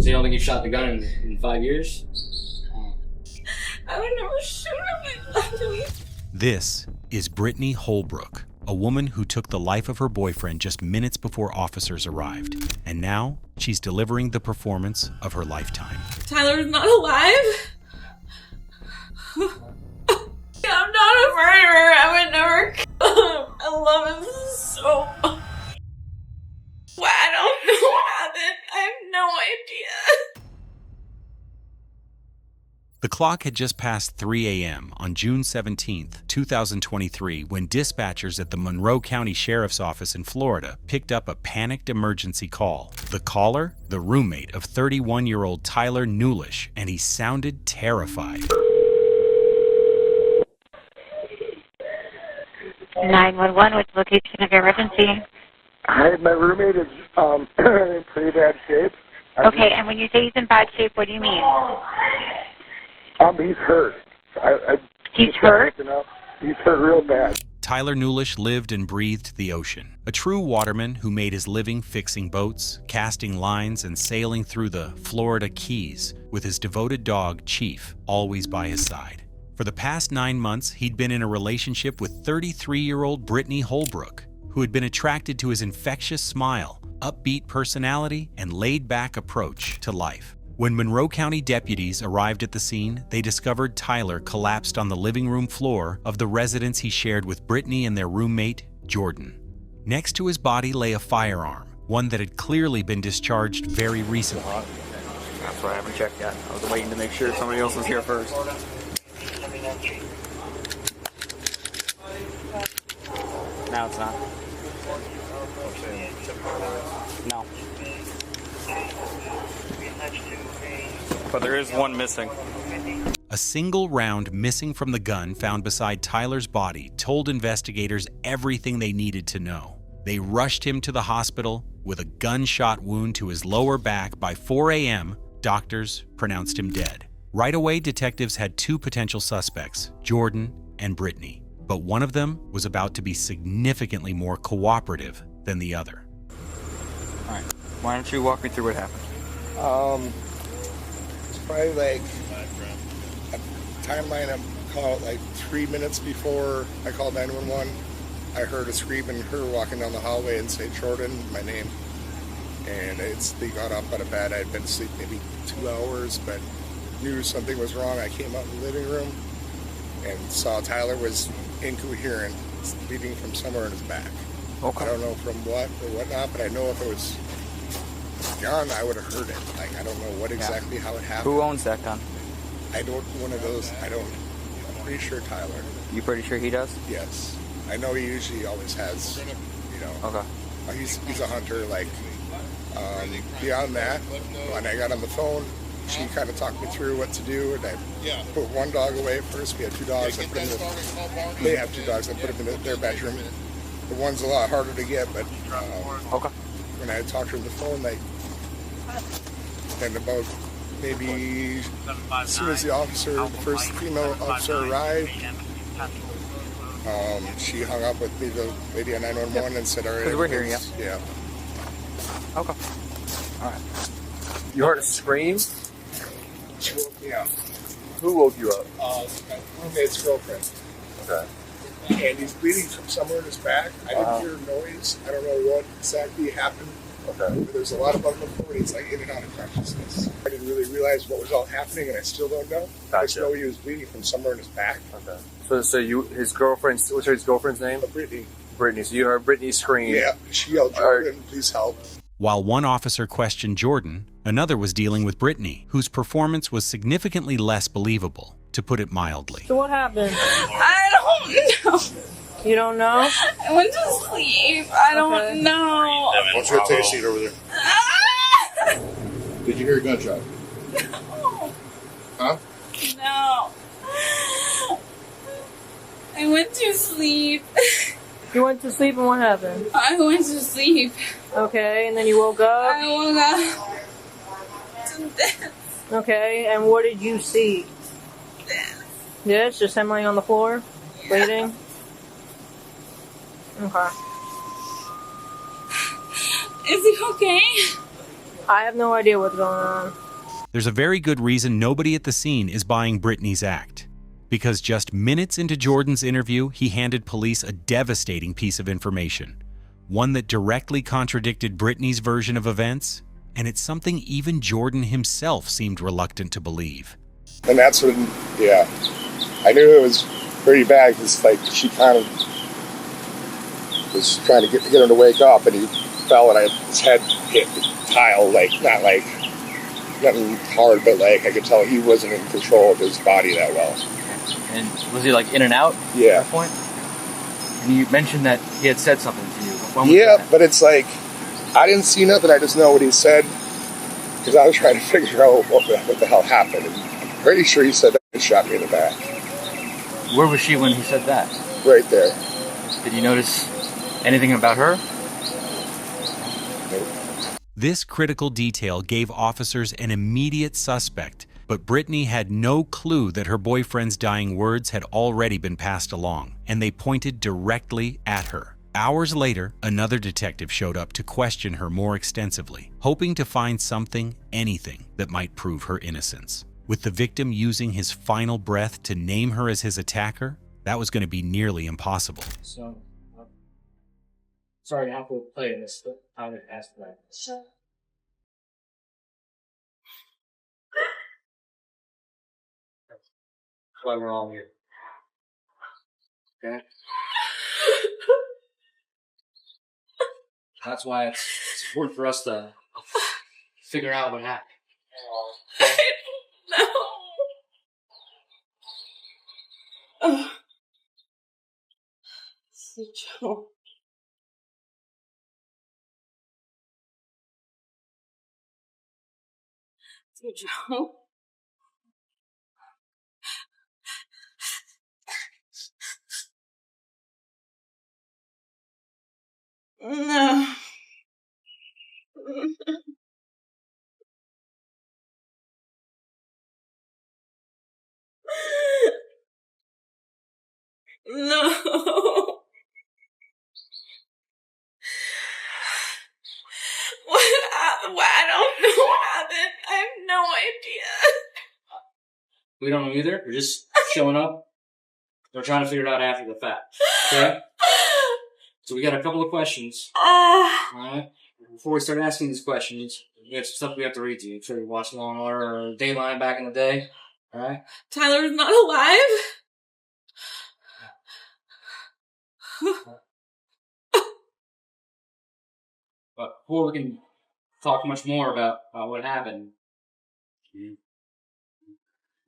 So you don't think you shot the gun in 5 years? I would never shoot him. I loved him. This is Brittany Holbrook, a woman who took the life of her boyfriend just minutes before officers arrived. And now she's delivering the performance of her lifetime. Tyler's not alive. I'm not a murderer. I would never kill him. I love him so much. Well, I don't know what happened. I have no idea. The clock had just passed 3 a.m. on June 17th, 2023, when dispatchers at the Monroe County Sheriff's Office in Florida picked up a panicked emergency call. The caller, the roommate of 31-year-old Tyler Nulisch, and he sounded terrified. 911, what's the location of your emergency? Hi, my roommate is in pretty bad shape. Okay, and when you say he's in bad shape, what do you mean? He's hurt. He's hurt? He's hurt real bad. Tyler Nulisch lived and breathed the ocean. A true waterman who made his living fixing boats, casting lines, and sailing through the Florida Keys with his devoted dog, Chief, always by his side. For the past 9 months, he'd been in a relationship with 33-year-old Brittany Holbrook, who had been attracted to his infectious smile, upbeat personality, and laid-back approach to life. When Monroe County deputies arrived at the scene, they discovered Tyler collapsed on the living room floor of the residence he shared with Brittany and their roommate, Jordan. Next to his body lay a firearm, one that had clearly been discharged very recently. That's why I haven't checked yet. I was waiting to make sure somebody else was here first. No, it's not. No. But there is one missing. A single round missing from the gun found beside Tyler's body told investigators everything they needed to know. They rushed him to the hospital with a gunshot wound to his lower back. By 4 a.m., doctors pronounced him dead. Right away, detectives had two potential suspects, Jordan and Brittany. But one of them was about to be significantly more cooperative than the other. All right. Why don't you walk me through what happened? It's probably like a timeline. I called like 3 minutes before I called 911. I heard a scream and her walking down the hallway and say Jordan, my name. And they got up out of bed. I'd been asleep maybe 2 hours, but knew something was wrong. I came out in the living room and saw Tyler was incoherent, bleeding from somewhere in his back. Okay. I don't know from what or whatnot, but I know if it was gun, I would have heard it. Like, I don't know what exactly how it happened. Who owns that gun? I don't, one of those, I'm pretty sure Tyler. You pretty sure he does? Yes. I know he usually always has, Okay. He's a hunter, like, beyond that, when I got on the phone, she kind of talked me through what to do, and I put one dog away first. We had 2 dogs. They have 2 dogs. I put them in their bedroom. The one's a lot harder to get, but Okay. when I talked to her on the phone, like, and about maybe as soon as the first female officer arrived, she hung up with me, the lady on 911, and said, all right. We're here, yeah. Yeah. Okay. All right. You heard a scream? She woke me up. Who woke you up? My roommate's girlfriend. Okay. And he's bleeding from somewhere in his back. I didn't hear a noise. I don't know what exactly happened. Okay. But there's a lot of other before he's like in and out of consciousness. I didn't really realize what was all happening, and I still don't know. Gotcha. I just know he was bleeding from somewhere in his back. Okay. So his girlfriend's, what's his girlfriend's name? Brittany. Brittany. So you heard Brittany scream. Yeah, she yelled, Jordan, please help. While one officer questioned Jordan, another was dealing with Brittany, whose performance was significantly less believable, to put it mildly. So what happened? I don't know. You don't know? I went to sleep. I don't know. Why don't you go take a seat over there? Did you hear a gunshot? No. Huh? No. I went to sleep. You went to sleep and what happened? I went to sleep. Okay, and then you woke up? I woke up to this. Okay, and what did you see? This? Just him laying on the floor? Bleeding? Okay. Is he okay? I have no idea what's going on. There's a very good reason nobody at the scene is buying Brittany's act. Because just minutes into Jordan's interview, he handed police a devastating piece of information. One that directly contradicted Brittany's version of events, and it's something even Jordan himself seemed reluctant to believe. And that's when, yeah, I knew it was pretty bad because, like, she kind of was trying to get him to wake up, and he fell, and his head hit the tile, like, nothing hard, but, like, I could tell he wasn't in control of his body that well. And was he, like, in and out Yeah. at that point? And you mentioned that he had said something to you. When was Yeah, that? but it's like, I didn't see nothing, I just know what he said, because I was trying to figure out what the hell happened. And I'm pretty sure he said that he shot me in the back. Where was she when he said that? Right there. Did you notice anything about her? This critical detail gave officers an immediate suspect, but Brittany had no clue that her boyfriend's dying words had already been passed along, and they pointed directly at her. Hours later, another detective showed up to question her more extensively, hoping to find something, anything, that might prove her innocence. With the victim using his final breath to name her as his attacker, that was going to be nearly impossible. So, sorry to have to play this, but I would ask that. Sure. That's why we're all here. Okay? That's why it's important for us to figure out what happened. I don't know. It's a joke. It's a joke. No. No. I don't know what happened. I have no idea. We don't know either. We're just showing up. We're trying to figure it out after the fact. Okay? So we got a couple of questions. Alright? Before we start asking these questions, we have some stuff we have to read to you. Sure you watched Law and Order or Dayline back in the day. Alright? Tyler's not alive? But before we can talk much more about what happened, we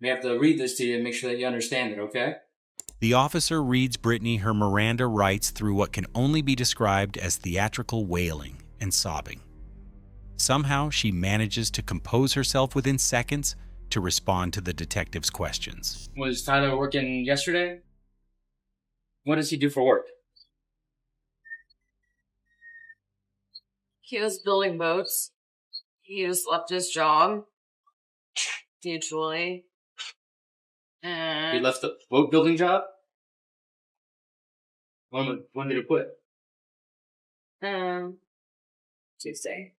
have to read this to you and make sure that you understand it, okay? The officer reads Brittany her Miranda rights through what can only be described as theatrical wailing and sobbing. Somehow, she manages to compose herself within seconds to respond to the detective's questions. Was Tyler working yesterday? What does he do for work? He was building boats. He just left his job. Mutually. He left the boat building job? When did he quit? Tuesday.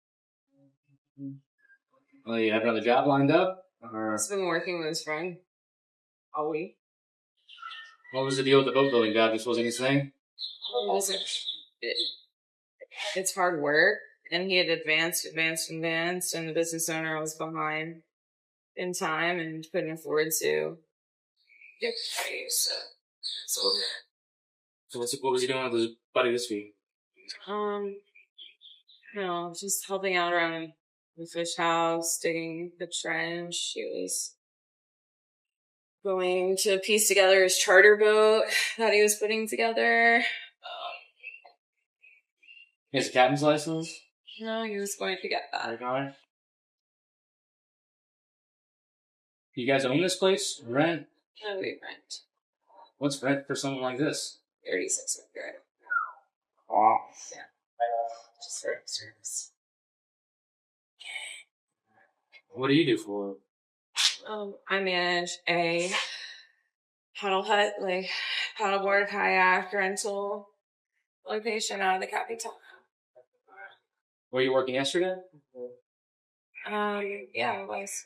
Well, you have another job lined up? Or He's been working with his friend all week. what was the deal with the boat building job? This wasn't his thing? It's hard work, and he had advanced, and the business owner was behind in time and couldn't afford to get paid. So what was he doing with his buddy this week? just helping out around the fish house, digging the trench. He was going to piece together his charter boat that he was putting together. He has a captain's license? No, he was going to get that. Okay. You guys own this place? Rent? No, we rent. What's rent for something like this? 3600. Wow. Yeah. Just for service. What do you do for it? I manage a paddle hut, like paddleboard, kayak rental location out of the capital. Were you working yesterday? Yeah, it was.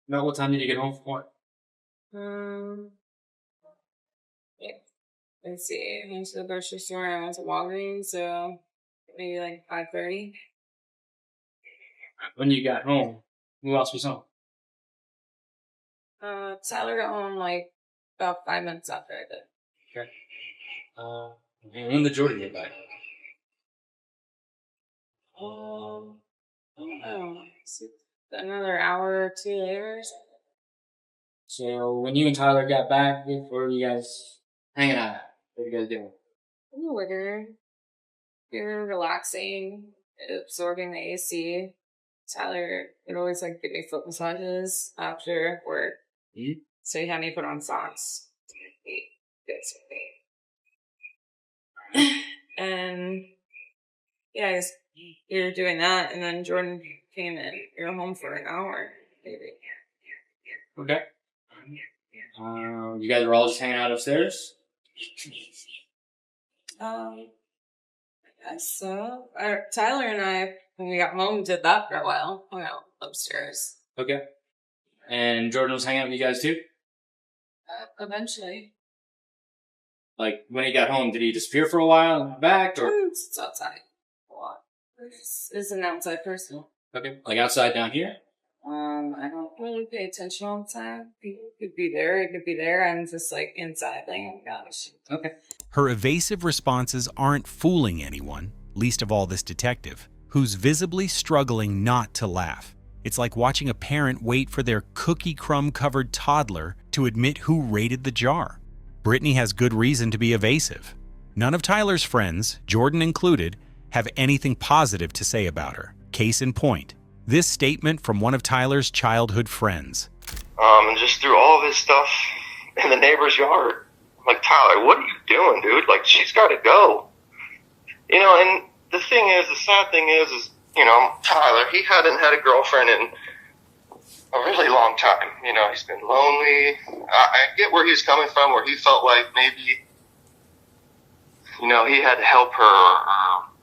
About what time did you get home from work? Yeah. Let's see. I went to the grocery store. I went to Walgreens, so maybe like 5:30. When you got home, who else was home? Tyler got home like about 5 minutes after I did. Okay. And when did Jordan get back? I don't know. Another hour or two later. So when you and Tyler got back, what were you guys hanging out at? What were you guys doing? We're relaxing, absorbing the AC. Tyler would always like give me foot massages after work. Mm-hmm. So he had me put on socks. And yeah, we were doing that, and then Jordan came in. We were home for an hour, maybe. Okay. You guys were all just hanging out upstairs? I guess so. Tyler and I, when we got home, did that for a while. Hung out upstairs. Okay. And Jordan was hanging out with you guys too? Eventually. Like, when he got home, did he disappear for a while and come back? Or? It's outside. A lot. It's an outside person. Okay. Like outside down here? I don't really pay attention all the time. He could be there, it could be there. I'm just like inside, like, oh gosh. Okay. Her evasive responses aren't fooling anyone, least of all this detective, who's visibly struggling not to laugh. It's like watching a parent wait for their cookie crumb-covered toddler to admit who raided the jar. Britney has good reason to be evasive. None of Tyler's friends, Jordan included, have anything positive to say about her. Case in point, this statement from one of Tyler's childhood friends. And just threw all of his stuff in the neighbor's yard. I'm like, Tyler, what are you doing, dude? Like, she's got to go. You know, and the sad thing is, you know, Tyler, he hadn't had a girlfriend in a really long time. You know, he's been lonely. I get where he's coming from, where he felt like maybe, you know, he had to help her, or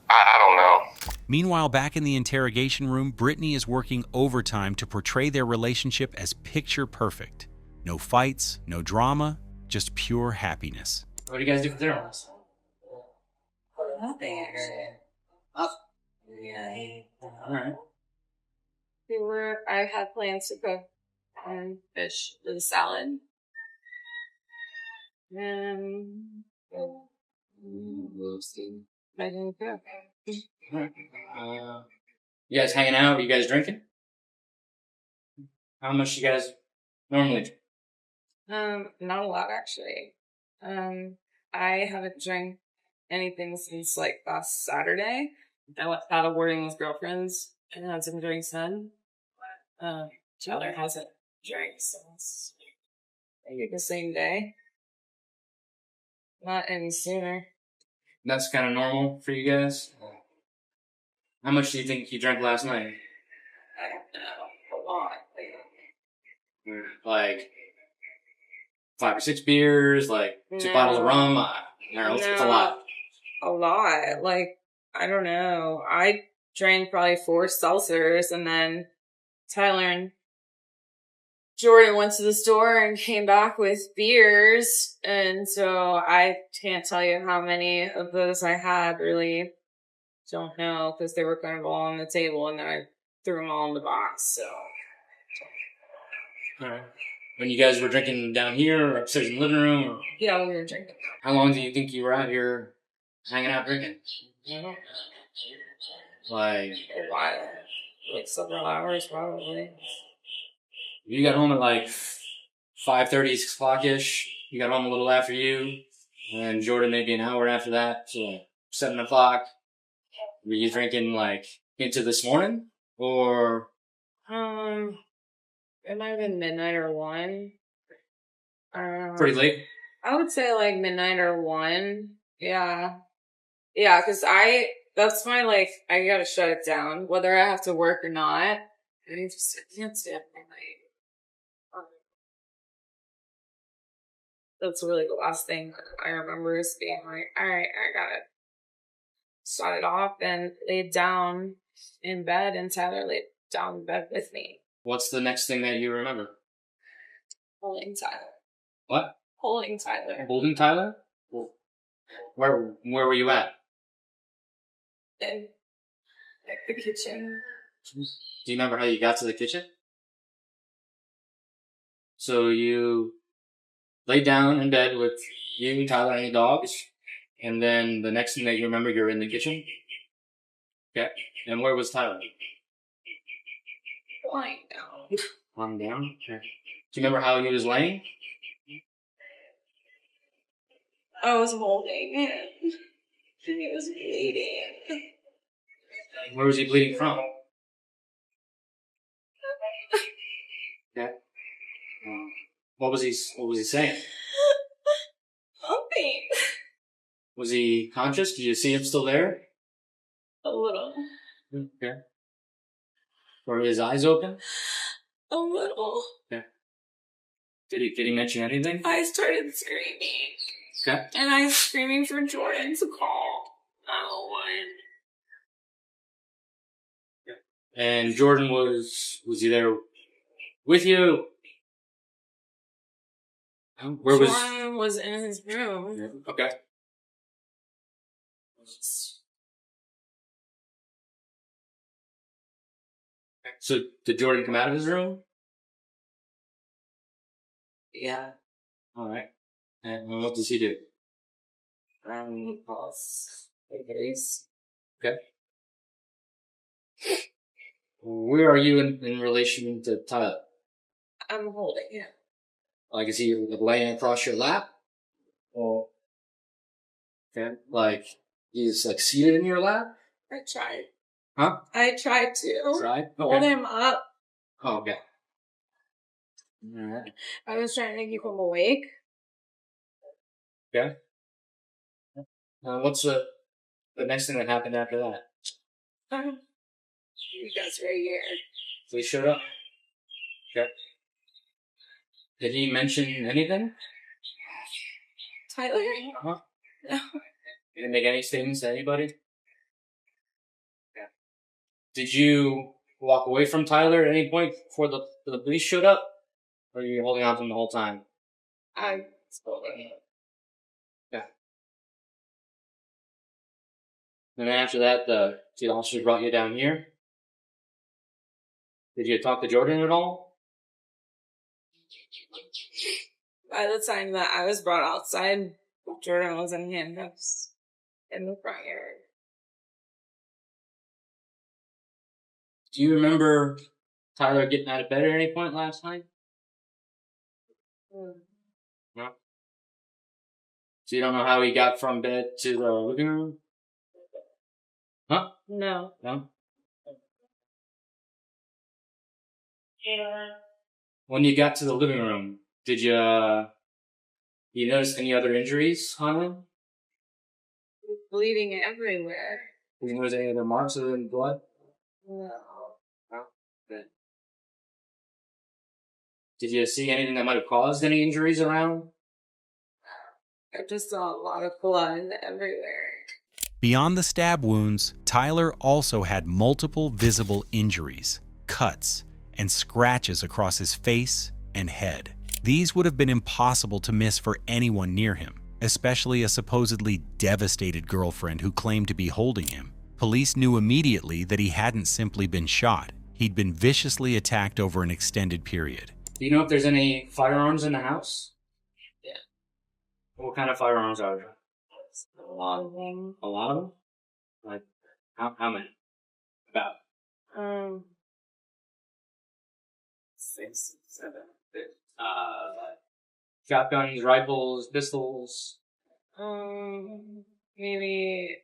I don't know. Meanwhile, back in the interrogation room, Britney is working overtime to portray their relationship as picture perfect. No fights, no drama, just pure happiness. What do you guys do for dinner last night? Nothing, actually. Yeah. Alright. I had plans to cook fish with a salad. And I didn't cook. Alright. You guys hanging out? You guys drinking? How much you guys normally drink? Not a lot, actually. I haven't drank anything since like last Saturday. I went out of boarding with girlfriends and had some drinks then. Tyler hasn't drank since maybe the same day. Not any sooner. That's kind of normal for you guys? How much do you think you drank last night? I don't know. A lot. Like 5 or 6 beers, like 2 bottles of rum. I don't know, it's a lot. A lot. Like, I don't know. I drank probably 4 seltzers, and then Tyler and Jordan went to the store and came back with beers, and so I can't tell you how many of those I had. Really don't know, because they were kind of all on the table, and then I threw them all in the box. So, all right. When you guys were drinking down here or upstairs in the living room? Or... Yeah, we were drinking. How long do you think you were out here hanging out drinking? Like a while. Like several hours, probably. You got home at like 5:30, 6 o'clock-ish. You got home a little after you. And Jordan maybe an hour after that. So like 7 o'clock. Were you drinking like into this morning? Or... It might have been midnight or 1. Pretty late? I would say like midnight or 1. Yeah. Yeah, because that's my, like, I gotta shut it down, whether I have to work or not. I can't stay up all night. That's really the last thing I remember is being like, alright, I gotta shut it off, and laid down in bed, and Tyler laid down in bed with me. What's the next thing that you remember? Holding Tyler. What? Holding Tyler. Holding Tyler? Where were you at? In like the kitchen. Do you remember how you got to the kitchen? So you laid down in bed with you, Tyler, and your dogs, and then the next thing that you remember, you're in the kitchen? Okay. And where was Tyler? Lying down. Lying down? Okay. Do you remember how he was laying? I was holding him. He was bleeding. Where was he bleeding from? Okay. What was he saying? Nothing. Was he conscious? Did you see him still there? A little. Okay. Were his eyes open? A little. Okay. Did he mention anything? I started screaming. Okay. And I was screaming for Jordan to call 911. And Jordan was he there with you? Where was Jordan was in his room. Okay. So did Jordan come out of his room? Yeah. Alright. And what does he do? He calls deputies. Okay. Where are you in relation to Tyler? I'm holding him. Like, is he laying across your lap? Or, okay, like, he's like seated in your lap? I tried. Huh? I tried to. Tried? Hold Okay. him up. Oh, okay. Alright. I was trying to keep him awake. Okay. What's the next thing that happened after that? You guys right here. So he showed up? Okay. Did he mention anything? Tyler? Huh? No. He didn't make any statements to anybody? Okay. Did you walk away from Tyler at any point before the police showed up? Or were you holding on to him the whole time? I was holding him. Yeah. And then after that, the officers brought you down here. Did you talk to Jordan at all? By the time that I was brought outside, Jordan was in handcuffs in the front yard. Do you remember Tyler getting out of bed at any point last night? No. So you don't know how he got from bed to the living room? Huh? No. No? Yeah. When you got to the living room, did you notice any other injuries on him? Bleeding everywhere. Did you notice any other marks other than blood? No. No? Good. Did you see anything that might have caused any injuries around? I just saw a lot of blood everywhere. Beyond the stab wounds, Tyler also had multiple visible injuries, cuts, and scratches across his face and head. These would have been impossible to miss for anyone near him, especially a supposedly devastated girlfriend who claimed to be holding him. Police knew immediately that he hadn't simply been shot. He'd been viciously attacked over an extended period. Do you know if there's any firearms in the house? Yeah. What kind of firearms are there? A lot of them. A lot of them? Like, how many? About? 6, 7. Shotguns, rifles, pistols? Maybe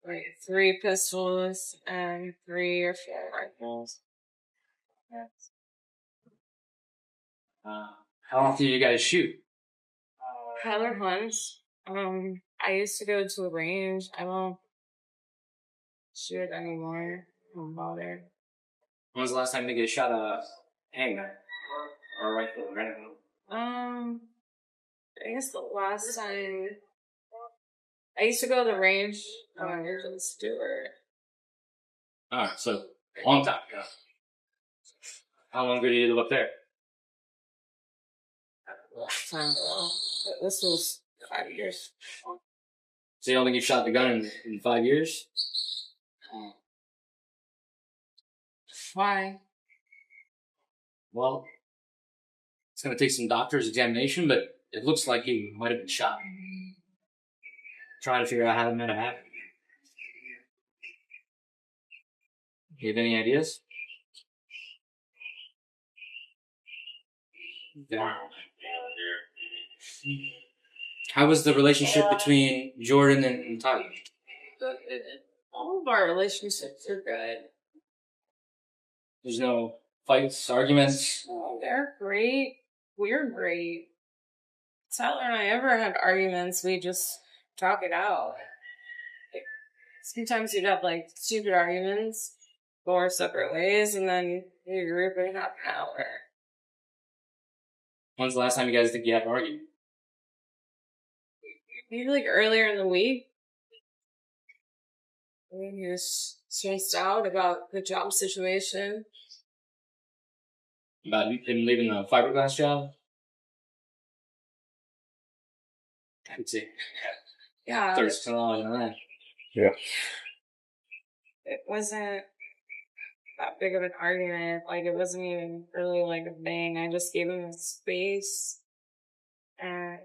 like 3 pistols and 3 or 4 rifles. Yes. How often do you guys shoot? Tyler hunts. I used to go to a range. I don't shoot anymore. I don't bother. When was the last time you guys shot a handgun? Or a rifle or anything? I guess the last time I used to go to the range. I was in Stewart. Alright, so long time ago. How long ago did you live up there? This was 5 years. So you don't think you shot the gun in 5 years? Why? Well, it's going to take some doctor's examination, but it looks like he might have been shot. Trying to figure out how that might have happened. Do you have any ideas? Yeah. How was the relationship between Jordan and Tyler? All of our relationships are good. There's no fights, arguments? Oh, they're great. We're great. Tyler and I ever had arguments, we just talk it out. Sometimes you'd have like stupid arguments, go our separate ways, and then you group in half an hour. When's the last time you guys think you had an argument? Maybe like earlier in the week. He was stressed out about the job situation. About him leaving the fiberglass job? I could see. Yeah. $30 on that. Yeah. It wasn't that big of an argument. Like, it wasn't even really like a thing. I just gave him his space. And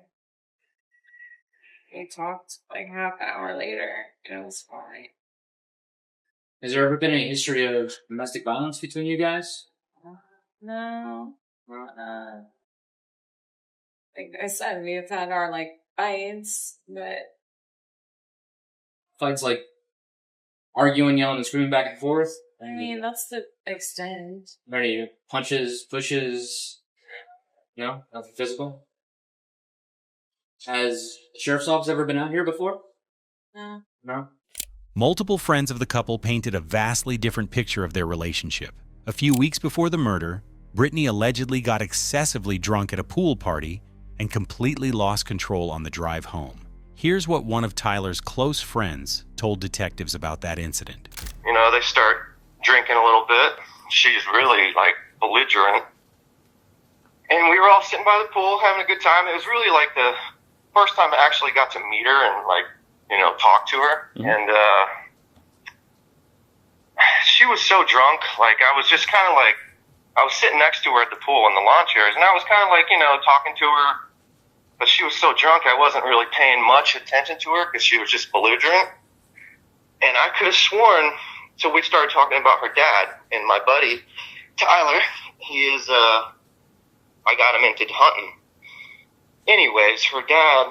we talked like half an hour later. And it was fine. Has there ever been any history of domestic violence between you guys? No. Like I said, we've had our like fights, but Fights like arguing, yelling, and screaming back and forth? I mean, that's the extent. Any punches, pushes? No? Nothing physical? Has the sheriff's office ever been out here before? No. No? Multiple friends of the couple painted a vastly different picture of their relationship. A few weeks before the murder, Britney allegedly got excessively drunk at a pool party and completely lost control on the drive home. Here's what one of Tyler's close friends told detectives about that incident. You know, they start drinking a little bit. She's really, like, belligerent. And we were all sitting by the pool having a good time. It was really, like, the first time I actually got to meet her and, like, you know, talk to her. Mm-hmm. And she was so drunk. Like, I was just kind of, like, I was sitting next to her at the pool in the lawn chairs, and I was kind of, like, you know, talking to her. But she was so drunk, I wasn't really paying much attention to her because she was just belligerent. And I could have sworn, so we started talking about her dad, and my buddy, Tyler, he is, I got him into hunting. Anyways, her dad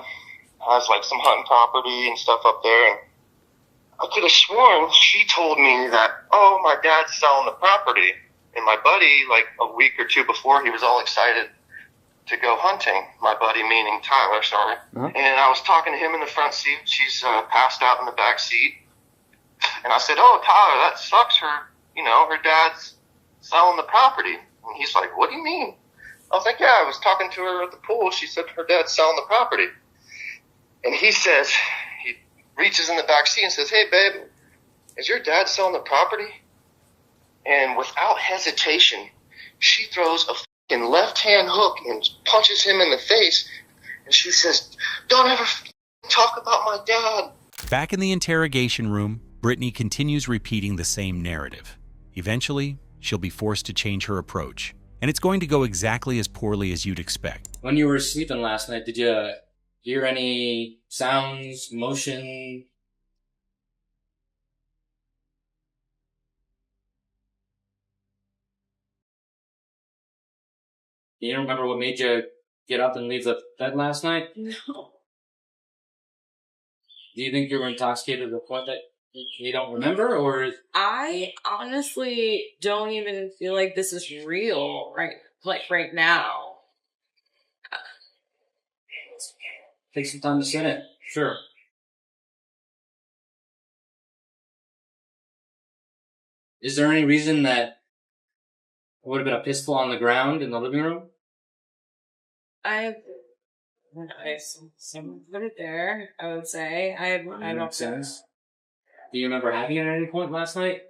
has, like, some hunting property and stuff up there, and I could have sworn she told me that, oh, my dad's selling the property. And my buddy, like, a week or two before, he was all excited to go hunting. My buddy, meaning Tyler, sorry. Uh-huh. And I was talking to him in the front seat. She's passed out in the back seat. And I said, oh, Tyler, that sucks. Her dad's selling the property. And he's like, what do you mean? I was like, yeah, I was talking to her at the pool. She said her dad's selling the property. And he says, he reaches in the back seat and says, hey, babe, is your dad selling the property? And without hesitation, she throws a fucking left-hand hook and punches him in the face. And she says, don't ever talk about my dad. Back in the interrogation room, Britney continues repeating the same narrative. Eventually, she'll be forced to change her approach, and it's going to go exactly as poorly as you'd expect. When you were sleeping last night, did you hear any sounds, motion? You don't remember what made you get up and leave the bed last night? No. Do you think you were intoxicated to the point that you don't remember, or? I honestly don't even feel like this is real right now. Take some time to sit in. Sure. Is there any reason that it would have been a pistol on the ground in the living room? Someone put it there, I would say. I don't sense. Do you remember having it at any point last night?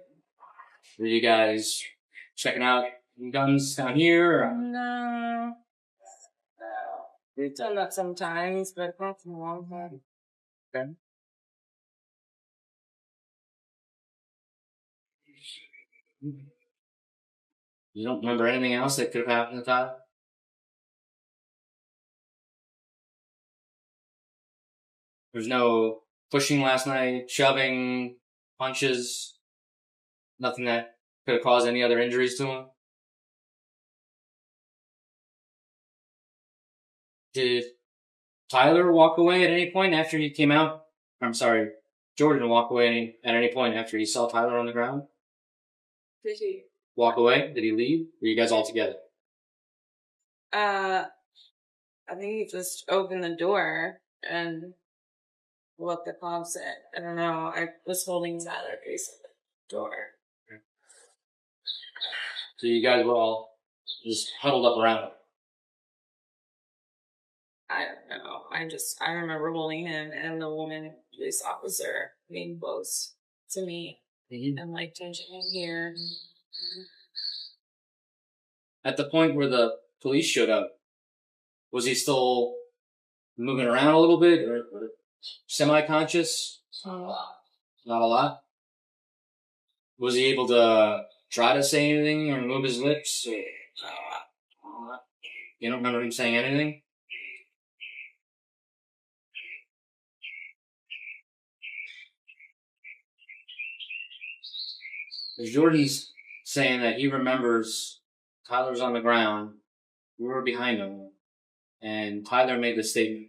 Were you guys checking out guns down here? Or? No. We've done that sometimes, but not for a long time. Okay. You don't remember anything else that could have happened to Tyler? There's no pushing last night, shoving, punches, nothing that could have caused any other injuries to him? Did Tyler walk away at any point after he came out? I'm sorry, Jordan walk away at any point after he saw Tyler on the ground? Did he? Walk away? Did he leave? Or are you guys all together? I think he just opened the door and what the cops said. I don't know. I was holding Tyler facing the door. Okay. So you guys were all just huddled up around him? I don't know. I remember holding him and the woman, police officer, being close to me and like touching him here. At the point where the police showed up, was he still moving around a little bit or semi-conscious? Not a lot. Not a lot? Was he able to try to say anything or move his lips? Or... Not a lot. You don't remember him saying anything? Jordan's saying that he remembers Tyler's on the ground, we were behind him, and Tyler made the statement,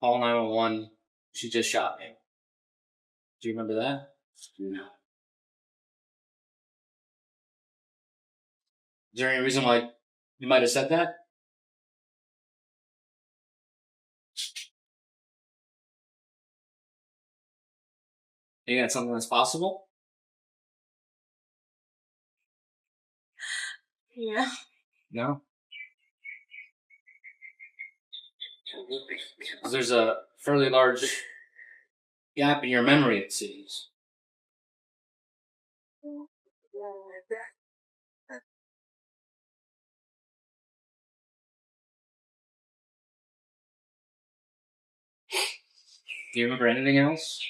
call 911, she just shot me. Do you remember that? No. Is there any reason why you might have said that? You think that's something that's possible? Yeah. No? There's a fairly large gap in your memory, it seems. Do you remember anything else?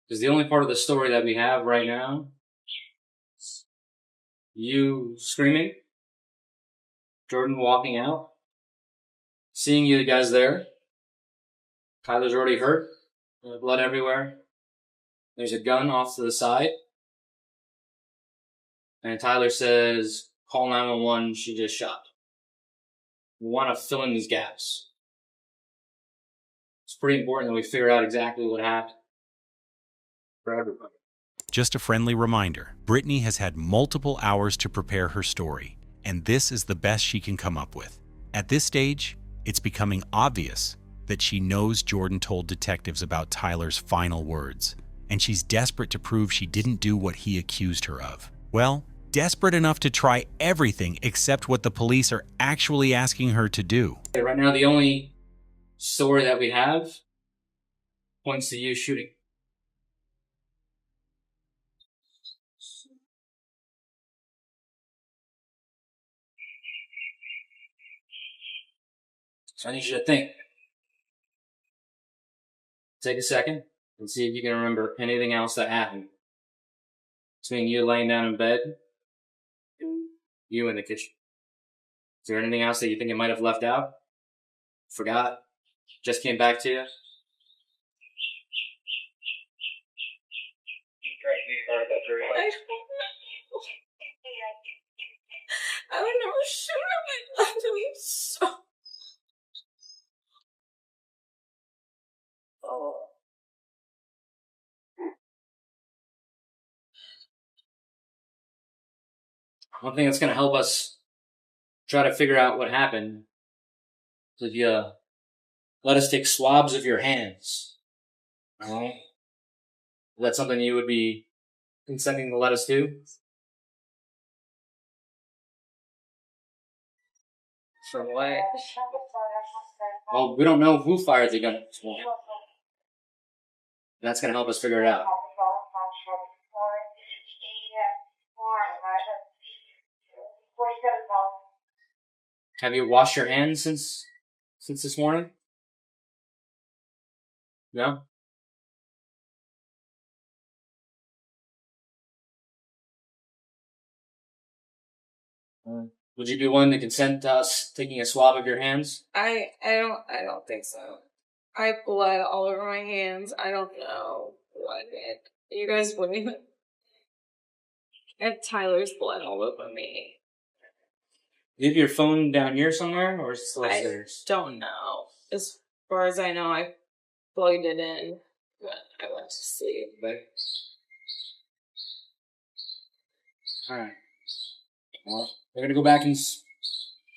Because the only part of the story that we have right now, you screaming, Jordan walking out, seeing you guys there, Tyler's already hurt, blood everywhere, there's a gun off to the side, and Tyler says, call 911, she just shot. We want to fill in these gaps. It's pretty important that we figure out exactly what happened for everybody. Just a friendly reminder, Brittany has had multiple hours to prepare her story, and this is the best she can come up with. At this stage, it's becoming obvious that she knows Jordan told detectives about Tyler's final words, and she's desperate to prove she didn't do what he accused her of. Well, desperate enough to try everything except what the police are actually asking her to do. Right now, the only story that we have points to you shooting. So I need you to think. Take a second and see if you can remember anything else that happened between you laying down in bed and you in the kitchen. Is there anything else that you think you might have left out? Forgot? Just came back to you? I would never shoot him. I love him so. Oh. One thing that's going to help us try to figure out what happened is if you let us take swabs of your hands. Alright? Is that something you would be consenting to let us do? For what? Well, we don't know who fired the gun. That's going to help us figure it out. Have you washed your hands since this morning? No? Would you be willing to consent to us taking a swab of your hands? I don't think so. I have blood all over my hands. I don't know what it. You guys wouldn't even. I have Tyler's blood all over me. Do you have your phone down here somewhere, or is it still upstairs? I don't know. As far as I know, I plugged it in when I went to sleep. Alright. Well, we're gonna go back and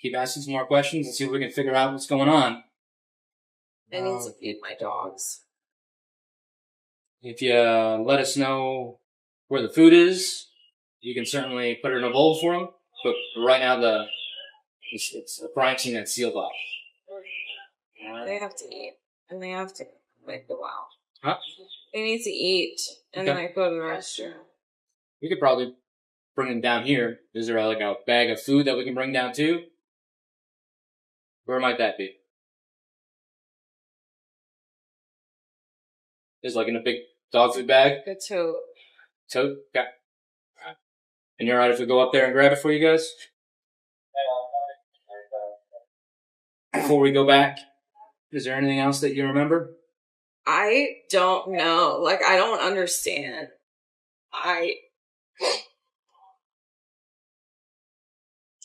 keep asking some more questions and see if we can figure out what's going on. I need to feed my dogs. If you let us know where the food is, you can certainly put it in a bowl for them. But right now, it's a crime scene that's sealed off. They have to eat, and they have to go out. Huh? They need to eat, and then I go to the restroom. We could probably bring them down here. Is there like a bag of food that we can bring down too? Where might that be? Is like in a big dog food bag? The tote. Tote? Okay. And you're alright if we go up there and grab it for you guys? Before we go back, is there anything else that you remember? I don't know. Like, I don't understand. I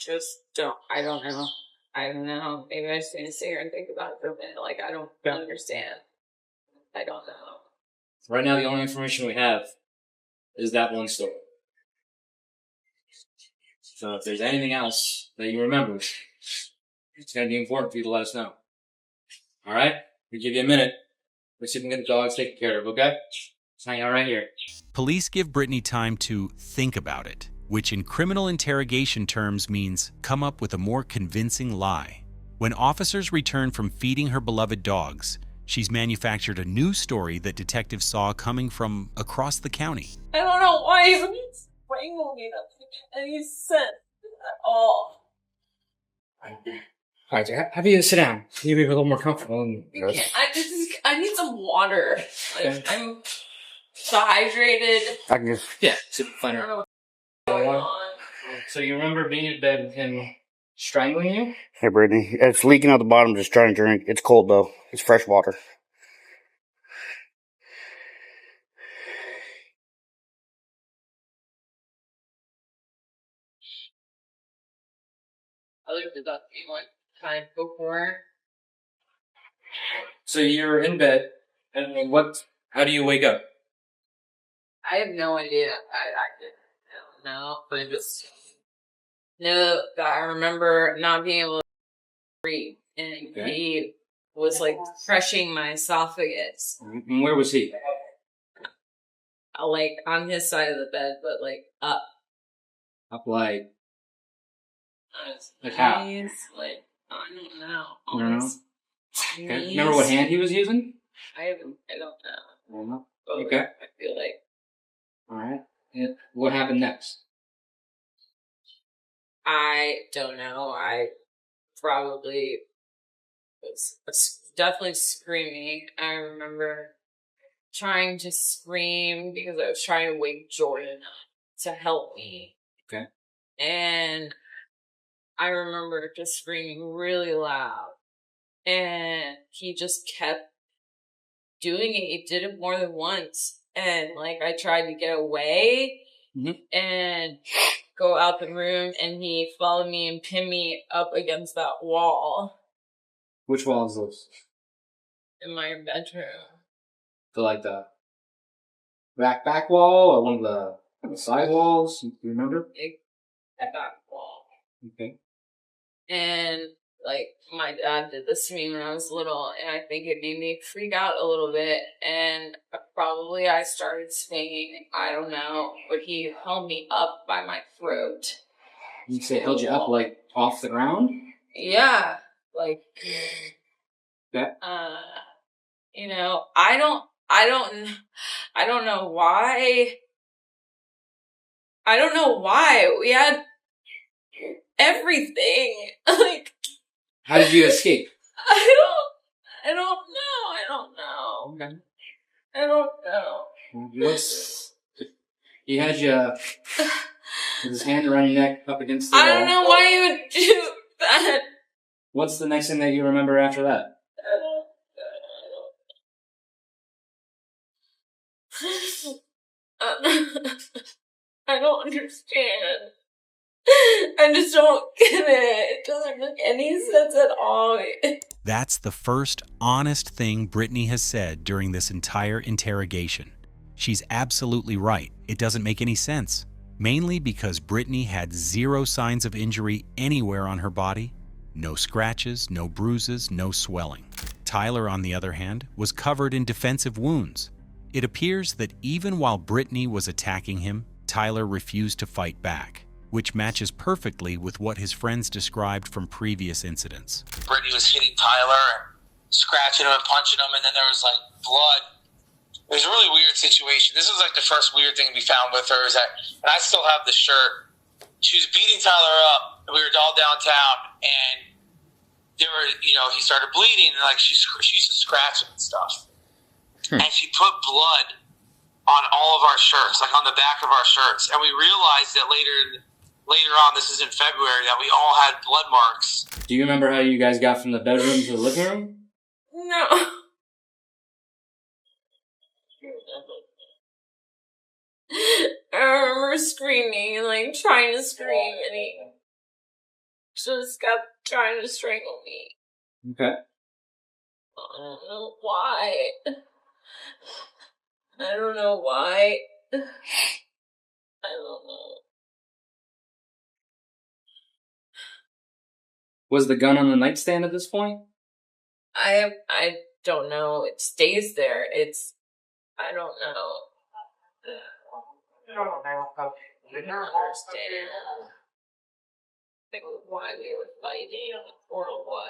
don't know. I don't know. Maybe I just need to sit here and think about it for a minute. Like, I don't understand. I don't know. Right now, the only information we have is that one story. So if there's anything else that you remember, it's going to be important for you to let us know. Alright? We'll give you a minute. Let's see if we can get the dogs taken care of, okay? Just hang out right here. Police give Britney time to think about it, which in criminal interrogation terms means come up with a more convincing lie. When officers return from feeding her beloved dogs, she's manufactured a new story that detectives saw coming from across the county. I don't know why he's wrangling me and he's sent at all. Alright, have you sit down. You be a little more comfortable. I need some water. Like, I'm dehydrated. I can just sit find her. So you remember being in bed with him strangling you? Hey, Brittany. It's leaking out the bottom. Just trying to drink. It's cold, though. It's fresh water. I looked at that one time before. So you're in bed, and how do you wake up? I have no idea. I don't know, but I just know that I remember not being able to breathe, and he was like crushing my esophagus. And where was he? Like on his side of the bed, but like up. Up like how? Like, I don't know. I don't know. Okay. Remember what hand he was using? I don't know. Okay. I feel like. Alright. And what happened next? I don't know. I probably was definitely screaming. I remember trying to scream because I was trying to wake Jordan to help me. Okay. And I remember just screaming really loud. And he just kept doing it. He did it more than once. And, like, I tried to get away and go out the room. And he followed me and pinned me up against that wall. Which wall is this? In my bedroom. So, like, the back wall or one of the side walls? Do you remember? That back wall. Okay. And, like, my dad did this to me when I was little, and I think it made me freak out a little bit, and probably I started singing, I don't know, but he held me up by my throat. You say held you up, like, off the ground? Yeah, like, you know, I don't know why. I don't know why. We had everything. Like, How did you escape? I don't know. Okay. I don't know. He had you with his hand around your neck up against the wall. I don't know why you would do that. What's the next thing that you remember after that? I don't understand. I just don't get it. It doesn't make any sense at all. That's the first honest thing Brittany has said during this entire interrogation. She's absolutely right. It doesn't make any sense. Mainly because Brittany had zero signs of injury anywhere on her body. No scratches, no bruises, no swelling. Tyler, on the other hand, was covered in defensive wounds. It appears that even while Brittany was attacking him, Tyler refused to fight back, which matches perfectly with what his friends described from previous incidents. Brittany was hitting Tyler and scratching him and punching him, and then there was like blood. It was a really weird situation. This was like the first weird thing we found with her is that, and I still have the shirt. She was beating Tyler up, and we were all downtown, and there were, he started bleeding, and like she used to scratch him and stuff. And she put blood on all of our shirts, like on the back of our shirts. And we realized that later on, this is in February, that we all had blood marks. Do you remember how you guys got from the bedroom to the living room? No. I remember screaming, like trying to scream, and he just kept trying to strangle me. Okay. I don't know why. I don't know why. I don't know. Was the gun on the nightstand at this point? I don't know. It stays there. I don't know. I don't understand. Like why we were fighting or what.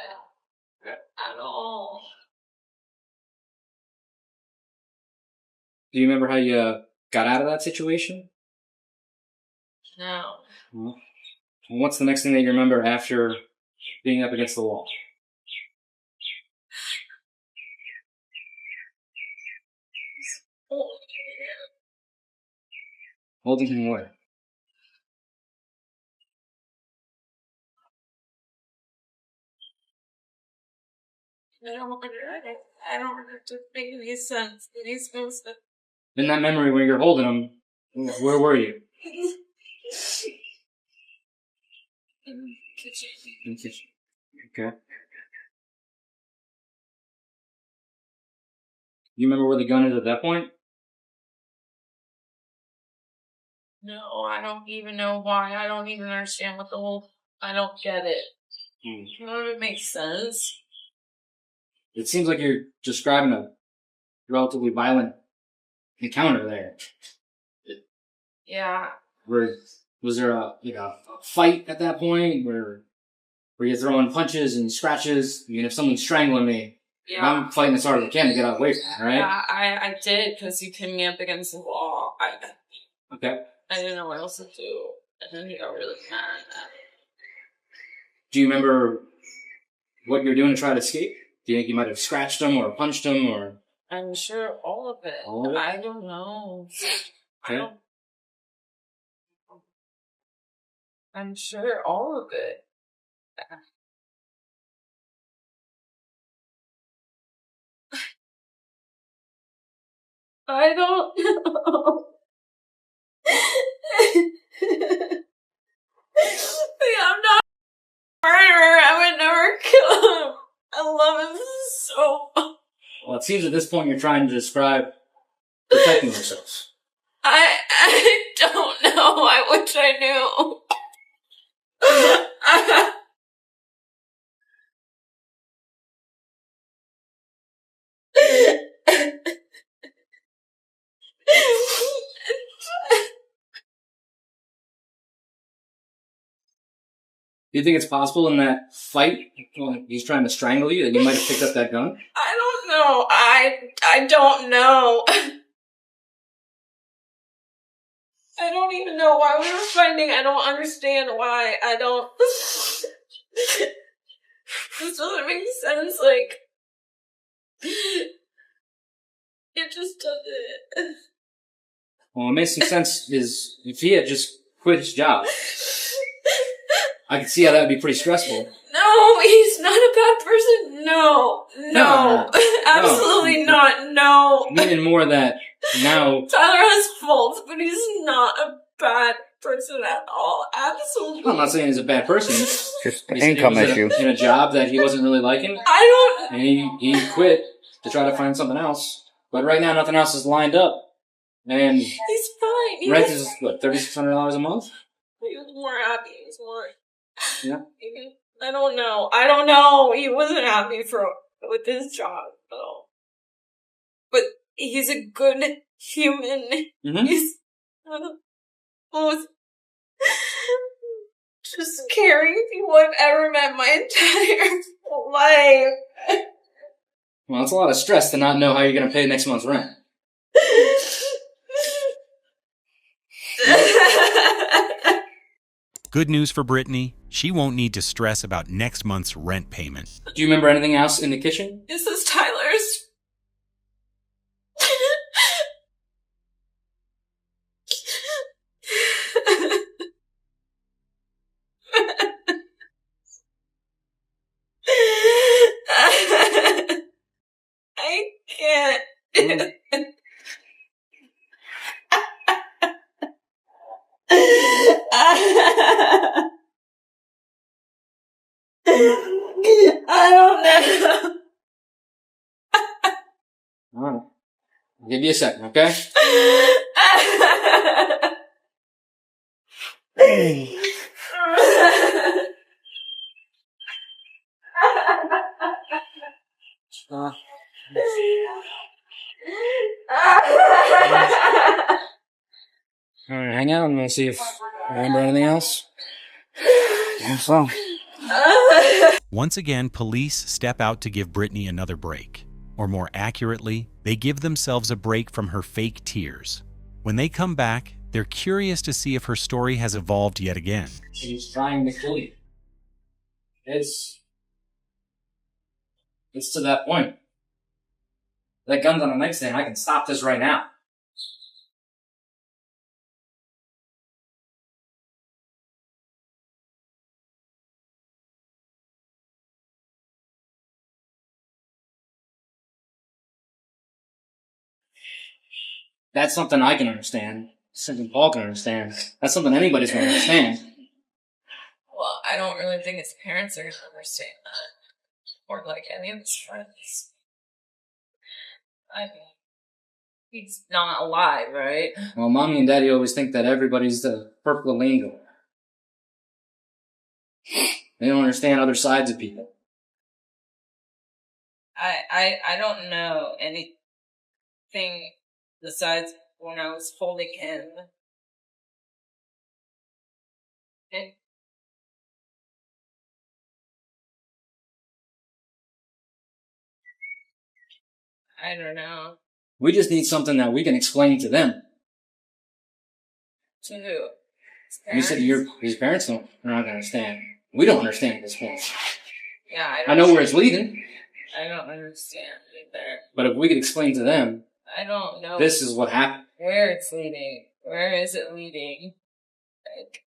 Okay. At all. Do you remember how you got out of that situation? No. Well, what's the next thing that you remember after being up against the wall? Holding him where? I don't want it to make any sense. He's supposed to. In that memory when you're holding him, where were you? In the kitchen. In the kitchen. Okay. You remember where the gun is at that point? No, I don't even know why. I don't even understand what the whole. I don't get it. None of it makes sense. It seems like you're describing a relatively violent encounter there. Yeah. Was there a fight at that point where you throwing punches and scratches? I mean, if someone's strangling me, I'm fighting as hard as I can to get out of the way from it, right? Yeah, I did because he pinned me up against the wall. Okay. I didn't know what else to do, and then he got really mad at that. Do you remember what you were doing to try to escape? Do you think you might have scratched him or punched him or? I'm sure all of it. All of it? I don't know. Okay. I'm sure all of it. I don't know. I'm not a murderer. I would never kill him. I love him so much. Well, it seems at this point you're trying to describe protecting yourself. I don't know. I wish I knew. Do you think it's possible in that fight, when he's trying to strangle you, that you might have picked up that gun? I don't know. I don't know. I don't even know why we were fighting. I don't understand why. I don't. This doesn't make sense, like... It just doesn't... Well, what makes some sense is if he had just quit his job, I could see how that would be pretty stressful. No, he's not a bad person. No. Absolutely not. No. Meaning more that now... Tyler has faults, but he's not a bad person at all. Absolutely. I'm not saying he's a bad person. Just an income issue. In a job that he wasn't really liking. I don't... And he quit to try to find something else. But right now, nothing else is lined up. And he's fine. rent is, what, $3,600 a month? He was more happy. He was more... Yeah. I don't know. He wasn't happy with his job, though. But he's a good human. Mm-hmm. He's most just caring people I've ever met my entire life. Well, it's a lot of stress to not know how you're going to pay next month's rent. Good news for Brittany, she won't need to stress about next month's rent payment. Do you remember anything else in the kitchen? This is Tyler's. I can't. I don't know. Alright. I'll give you a second, okay? Alright, hang out and we'll see if I remember anything else. Yeah, so. Once again, police step out to give Brittany another break. Or more accurately, they give themselves a break from her fake tears. When they come back, they're curious to see if her story has evolved yet again. She's trying to kill you. It's to that point. That gun's on the nightstand. I can stop this right now. That's something I can understand. Something Paul can understand. That's something anybody's going to understand. Well, I don't really think his parents are going to understand that. Or, like, any of his friends. I mean, he's not alive, right? Well, Mommy and Daddy always think that everybody's the perfect little angel. They don't understand other sides of people. I don't know anything besides when I was holding him. And I don't know. We just need something that we can explain to them. To who? You said his parents they're not going to understand. We don't understand at this point. Yeah, I know where it's leading. I don't understand either. But if we could explain to them, I don't know. This is what happened. Where it's leading. Where is it leading? Like,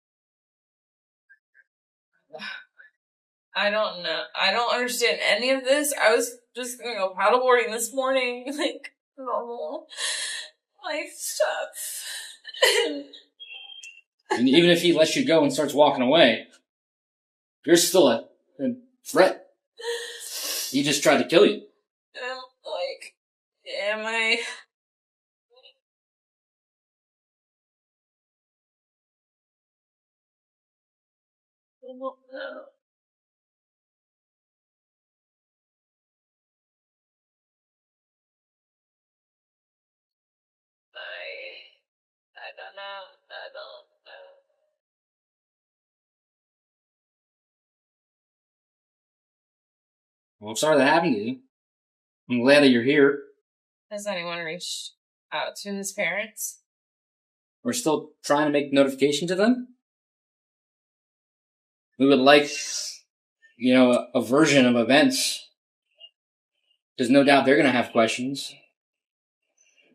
I don't know. I don't understand any of this. I was just going to go paddleboarding this morning. Like, normal life stuff. And even if he lets you go and starts walking away, you're still a threat. He just tried to kill you. Like, am I... I don't know. I don't know. I don't know. Well, I'm sorry that happened to you. I'm glad that you're here. Has anyone reached out to his parents? We're still trying to make notification to them. We would like a version of events. There's no doubt they're going to have questions.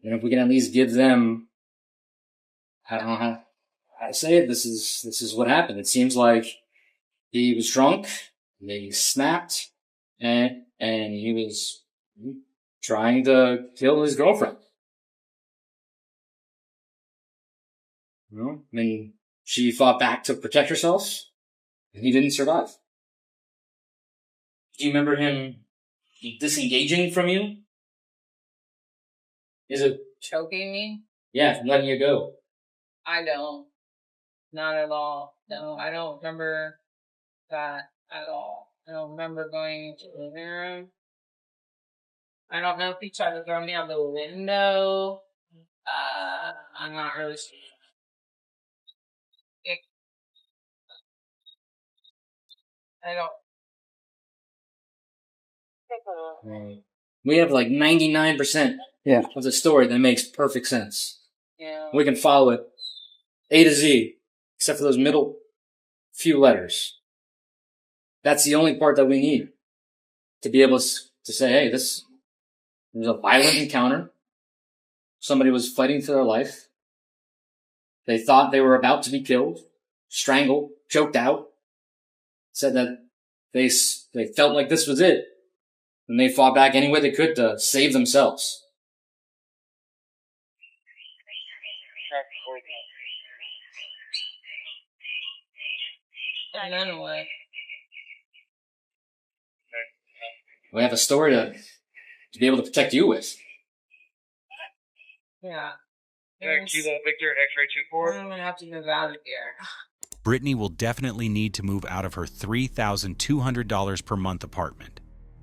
And if we can at least give them, I don't know how to say it, this is what happened. It seems like he was drunk, they snapped, and he was trying to kill his girlfriend. And she fought back to protect herself, and he didn't survive. Do you remember him disengaging from you? Is it choking me? Yeah, letting you go. I don't. Not at all. No, I don't remember that at all. I don't remember going to the living room. I don't know if he tried to throw me out the window. I'm not really sure. I don't. We have like 99% of the story that makes perfect sense. Yeah. We can follow it A to Z, except for those middle few letters. That's the only part that we need to be able to say, hey, this was a violent encounter. Somebody was fighting for their life. They thought they were about to be killed, strangled, choked out. Said that they felt like this was it. And they fought back any way they could to save themselves. I don't know what. We have a story to be able to protect you with. Yeah. Cue that Victor and X-ray 2-4. I'm going to have to move out of here. Brittany will definitely need to move out of her $3,200 per month apartment.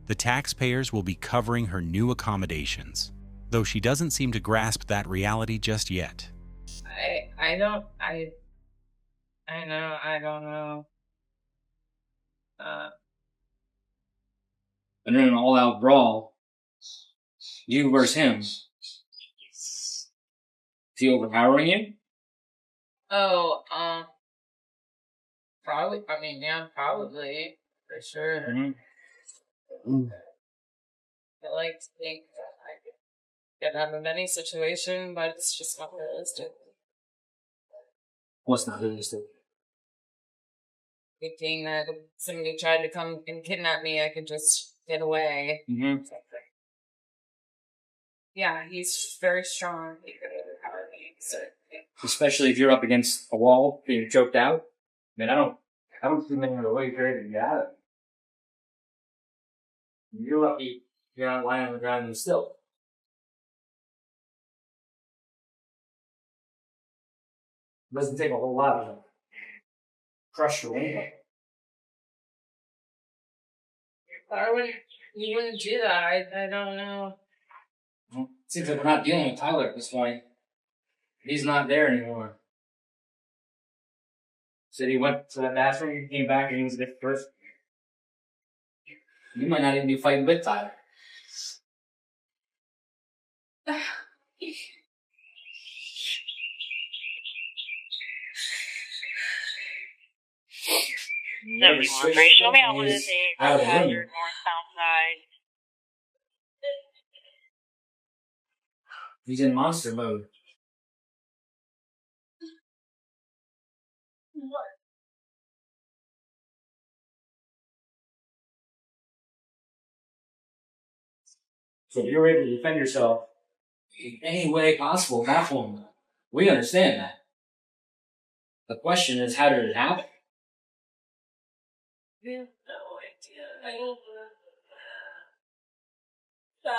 The taxpayers will be covering her new accommodations, though she doesn't seem to grasp that reality just yet. I don't know. And in an all-out brawl, you versus him. Is he overpowering you? Oh, probably. I mean, yeah, probably for sure. Mm-hmm. I like to think that I could get out of any situation, but it's just not realistic. What's not realistic? Thinking that if somebody tried to come and kidnap me, I could just get away. Mm-hmm. Yeah, he's very strong. He could overpower me. So. Especially if you're up against a wall, being choked out. I mean, I don't see many other ways ready to get out of it. You're lucky you're not lying on the ground and still. It doesn't take a whole lot to crush your window. Why would you wouldn't do that? I don't know. Well, it seems like we're not dealing with Tyler at this point. He's not there anymore. Said he went to the bathroom, he came back, and he was a different person. You might not even be fighting with Tyler. Show me out what is a out of the room. north-south side. He's in monster mode. What? So if you're able to defend yourself in any way possible, that one, we understand that. The question is, how did it happen? I have no idea. I don't know.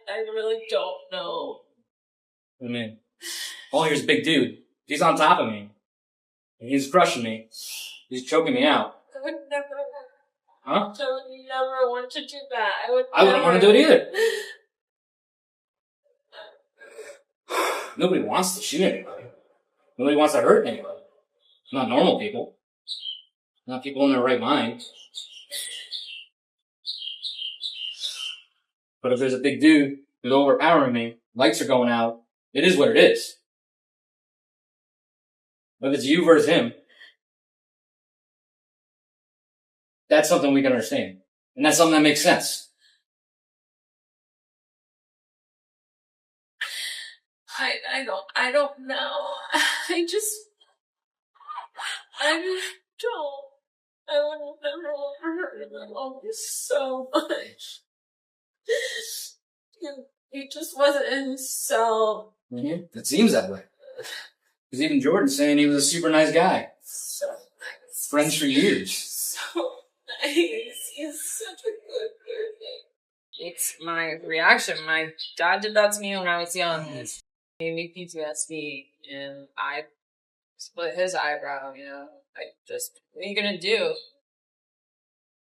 I really don't know. I mean, all here's a big dude. He's on top of me. He's crushing me. He's choking me out. I would never. Huh? I would never want to do that. I wouldn't want to do it either. Nobody wants to shoot anybody. Nobody wants to hurt anybody. Not normal people. Not people in their right mind. But if there's a big dude who's overpowering me, lights are going out, it is what it is. But if it's you versus him, That's something we can understand. And that's something that makes sense. I don't know. I would never hurt him so much. He just wasn't in his cell. Mm-hmm. It seems that way. Because even Jordan's saying he was a super nice guy. So nice. Friends for years. So nice. He's such a good person. It's my reaction. My dad did that to me when I was young. It gave me PTSD, and I split his eyebrow, you know. What are you gonna do?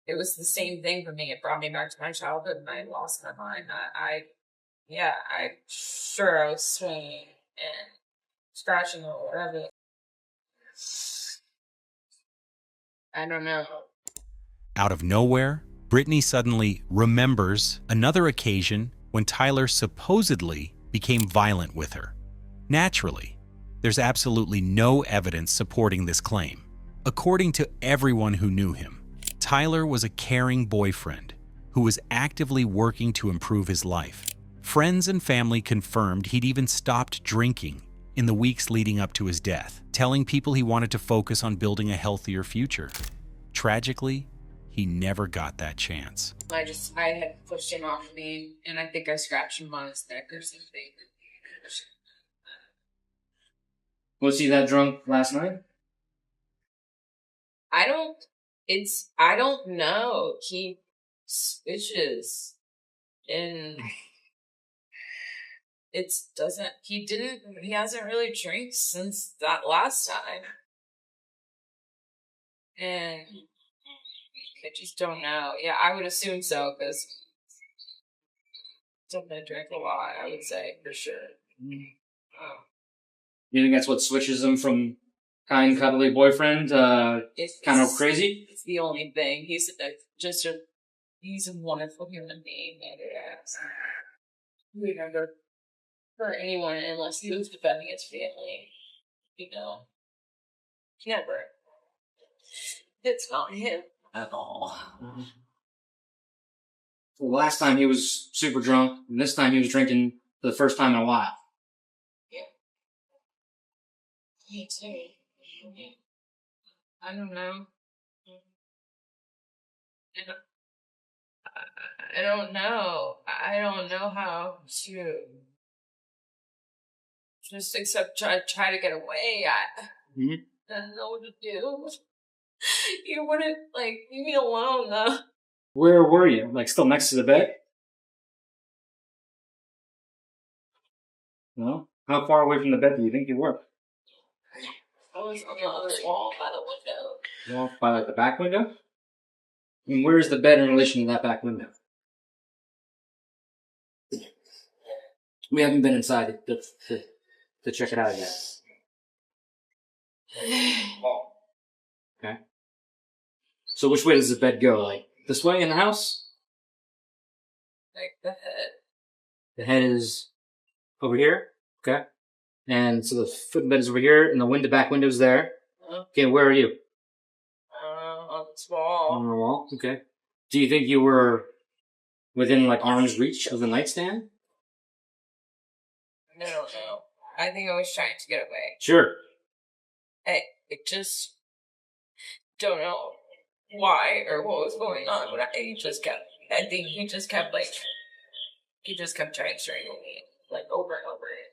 It was the same thing for me. It brought me back to my childhood, and I lost my mind. I was swinging and scratching or whatever. I don't know. Out of nowhere, Brittany suddenly remembers another occasion when Tyler supposedly became violent with her. Naturally, there's absolutely no evidence supporting this claim. According to everyone who knew him, Tyler was a caring boyfriend who was actively working to improve his life. Friends and family confirmed he'd even stopped drinking in the weeks leading up to his death, telling people he wanted to focus on building a healthier future. Tragically, he never got that chance. I had pushed him off me, and I think I scratched him on his neck or something. Was he that drunk last night? I don't know. He switches. And he hasn't really drank since that last time. And I just don't know. Yeah, I would assume so, because something I drank a lot, I would say, for sure. You think that's what switches him from kind, cuddly boyfriend, kind of crazy? It's the only thing. He's a wonderful human being. We never hurt anyone unless he was defending his family. You know? Never. It's not him at all. Mm-hmm. Well, last time he was super drunk, and this time he was drinking for the first time in a while. Yeah. Me too. I don't know. I don't know. I don't know how to just except try to get away. I don't know what to do. You wouldn't, leave me alone, though. Where were you? Still next to the bed? No? How far away from the bed do you think you were? I was on the other wall by the window. Well, by the back window? And where's the bed in relation to that back window? We haven't been inside to check it out yet. Okay. So which way does the bed go? This way in the house? The head. The head is over here? Okay. And so the footbed is over here, and the back window's there. Okay, where are you? On this wall. On the wall? Okay. Do you think you were within, arm's reach of the nightstand? No. I think I was trying to get away. Sure. I just don't know why or what was going on, but he just kept trying to strangle me, over and over again.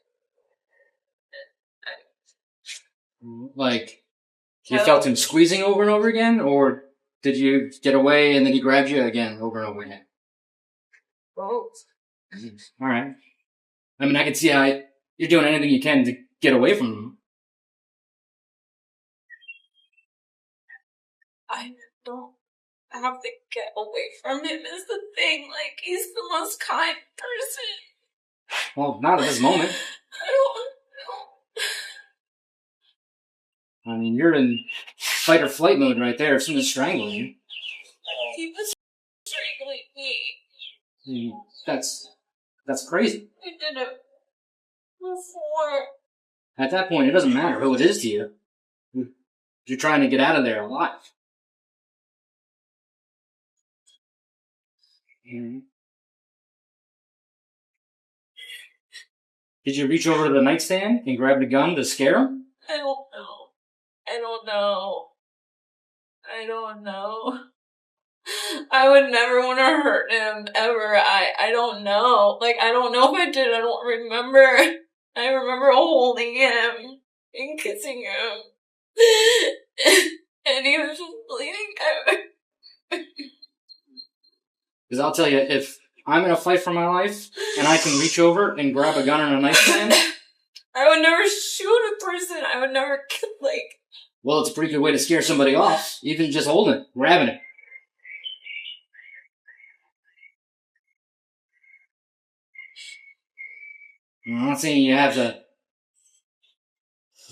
You felt him squeezing over and over again, or did you get away and then he grabbed you again over and over again? Both. All right. I mean, I can see how you're doing anything you can to get away from him. I don't have to get away from him is the thing. He's the most kind person. Well, not at this moment. I don't know. I mean, you're in fight or flight mode right there. If someone's strangling you. He was strangling me. That's crazy. He did it before. At that point, it doesn't matter who it is to you. You're trying to get out of there alive. Did you reach over to the nightstand and grab the gun to scare him? I don't know. I don't know. I don't know. I would never want to hurt him, ever. I don't know. Like, I don't know if I did. I don't remember. I remember holding him and kissing him. And he was just bleeding out. Because I'll tell you, if I'm in a fight for my life and I can reach over and grab a gun on a nightstand, I would never shoot a person. I would never, like... Well, it's a pretty good way to scare somebody off. Even just holding it, grabbing it. I'm not saying you have to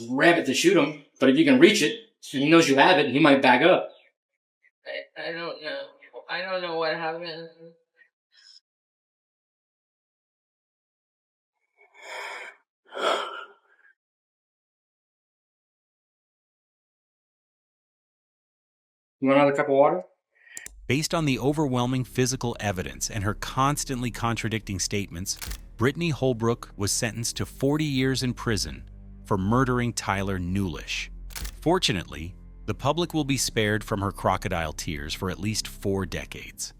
grab it to shoot him, but if you can reach it, and he knows you have it, he might back up. I don't know. I don't know what happened. You want another cup of water? Based on the overwhelming physical evidence and her constantly contradicting statements, Brittany Holbrook was sentenced to 40 years in prison for murdering Tyler Nulisch. Fortunately, the public will be spared from her crocodile tears for at least 4 decades.